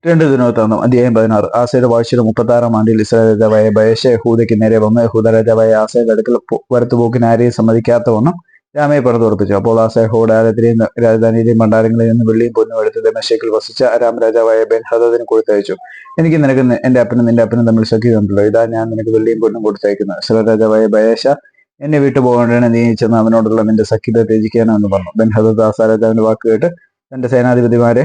രണ്ട് ദിനവൃത്താന്തം അധ്യായം 16. ആസയുടെ വാഴ്ചയുടെ 36-ാം ആണ്ടിൽ ഇസ്രായേൽ രാജാവായ ബയശ യഹൂദയ്ക്ക് നേരെ വന്ന് യഹൂദ രാജാവായ ആസയുടെ അടുക്കൽ വരത്തുപോക്കിന് ആരെയും സമ്മതിക്കാത്തവണ്ണം രാമയെ പണിതുറപ്പിച്ചു. അപ്പോൾ ആസ യഹോവയുടെ ആലയത്തിലെയും രാജധാനിയിലെയും ഭണ്ഡാരങ്ങളിൽ നിന്ന് വെള്ളിയും പൊന്നും എടുത്ത് ദമശ്ശേക്കിൽ വസിച്ച അരാം രാജാവായ ബെൻഹദദിന് കൊടുത്തയച്ചു. എനിക്ക് നിനക്ക് എന്റെ അപ്പനും നിന്റെ അപ്പനും തമ്മിൽ സഖ്യമുണ്ടല്ലോ. ഇതാ ഞാൻ നിനക്ക് വെള്ളിയും പൊന്നും കൊടുത്തയക്കുന്നു. ഇസ്രായേൽ രാജാവായ ബയശ എന്നെ വിട്ടുപോകേണ്ടതിന് നീ ചെന്ന് അവനോടുള്ള നിന്റെ സഖ്യത ത്യജിക്കാനോ എന്ന് പറഞ്ഞു. ബെൻഹദദ് ആസ രാജാവിന്റെ വാക്ക് കേട്ട് തന്റെ സേനാധിപതിമാരെ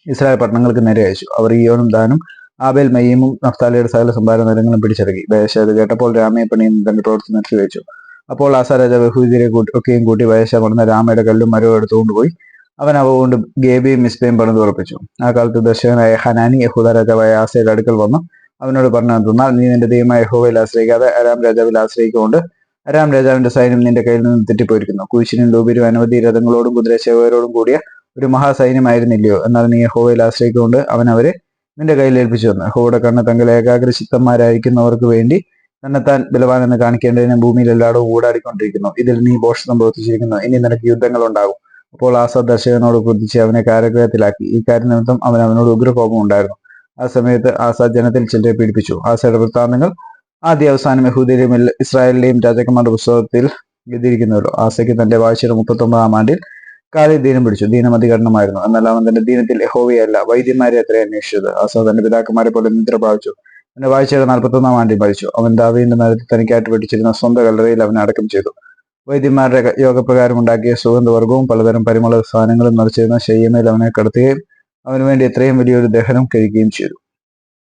ഇസ്രായേൽ പട്ടണങ്ങൾക്ക് നേരെ അയച്ചു. അവർ ഈയോനും ദാനും ആബേൽ മയ്യീമും നഫ്താലിയുടെ സകല സംഭാര നഗരങ്ങളും പിടിച്ചടക്കി. ബയശ ഇത് കേട്ടപ്പോൾ രാമയെ പണിയും തന്റെ പ്രവൃത്തി നിർത്തിവെച്ചു. അപ്പോൾ ആസ രാജാവ് യഹൂദ്യരെ ഒക്കെയും കൂട്ടി ബയശ പണിത രാമയുടെ കല്ലും മരവും എടുത്തുകൊണ്ടുപോയി അവൻ അവ കൊണ്ട് ഗേബയും മിസ്ബയും പണിതുറപ്പിച്ചു. ആ കാലത്ത് ദർശകനായ ഹനാനി യഹൂദ രാജാവായ ആസയുടെ അടുക്കൽ വന്നു അവനോട് പറഞ്ഞു തന്നാൽ നീ നിന്റെ ദൈവമായ യഹോവയിൽ ആശ്രയിക്കാതെ അരാം രാജാവിൽ ആശ്രയിക്കൊണ്ട് അരാം രാജാവിന്റെ സൈന്യം നിന്റെ കയ്യിൽ നിന്ന് തെറ്റിപ്പോയിരിക്കുന്നു. കുരിശിനും ലൂബിരും അനവധി രഥങ്ങളോടും കുതിരസേവകരോടും കൂടിയ ഒരു മഹാസൈന്യമായിരുന്നില്ലയോ? എന്നാൽ നീ യഹോവയിൽ ആശ്രയിക്കൊണ്ട് അവൻ അവരെ നിന്റെ കയ്യിൽ ഏൽപ്പിച്ചു തന്നു. യഹോവയുടെ കണ്ണ് തങ്ങൾ ഏകാഗ്രചിത്തന്മാരായിരിക്കുന്നവർക്ക് വേണ്ടി തന്നെത്താൻ ബലവാനെന്ന് കാണിക്കേണ്ടതിന് ഭൂമിയിൽ എല്ലായിടവും ഊടാടിക്കൊണ്ടിരിക്കുന്നു. ഇതിൽ നീ ഭോഷത്വം പ്രവർത്തിച്ചിരിക്കുന്നു. ഇനി നിനക്ക് യുദ്ധങ്ങൾ ഉണ്ടാകും. അപ്പോൾ ആസ ദർശകനോട് ക്രുദ്ധിച്ച് അവനെ കാരാഗൃഹത്തിലാക്കി. ഈ കാര്യനിമിത്തം അവനോട് ഉഗ്രകോപം ഉണ്ടായിരുന്നു. ആ സമയത്ത് ആസ ജനത്തിൽ ചിലരെ പീഡിപ്പിച്ചു. ആസയുടെ വൃത്താന്തങ്ങൾ ആദ്യ അവസാനം യഹൂദയിലെയും ഇസ്രായേലിലെയും രാജാക്കന്മാരുടെ പുസ്തകത്തിൽ എഴുതിയിരിക്കുന്നുവല്ലോ. ആസയ്ക്ക് തന്റെ വാഴ്ചയുടെ 39-ാം ആണ്ടിൽ കാലിൽ ദീനം പിടിച്ചു. ദീനം അതികഠിനമായിരുന്നു. എന്നാൽ അവൻ തന്റെ ദീനത്തിൽ യഹോവയല്ല വൈദ്യന്മാരെ അത്ര അന്വേഷിച്ചത്. ആസ തന്റെ പിതാക്കന്മാരെ പോലെ നിദ്ര പ്രാപിച്ചു. തന്റെ വാഴ്ചയുടെ 41-ാം ആണ്ടിൽ മരിച്ചു. അവൻ ദാവീദിന്റെ നഗരത്തിൽ തനിക്കായിട്ട് വെട്ടിച്ചിരുന്ന സ്വന്തം കല്ലറയിൽ അവനെ അടക്കം ചെയ്തു. വൈദ്യന്മാരുടെ യോഗപ്രകാരം ഉണ്ടാക്കിയ സുഗന്ധവർഗവും പലതരം പരിമള സാധനങ്ങളും നിറച്ചിരുന്ന ശയ്യമേൽ അവനെ കടത്തുകയും അവന് വേണ്ടി എത്രയും വലിയൊരു ദഹനം കഴിക്കുകയും ചെയ്തു.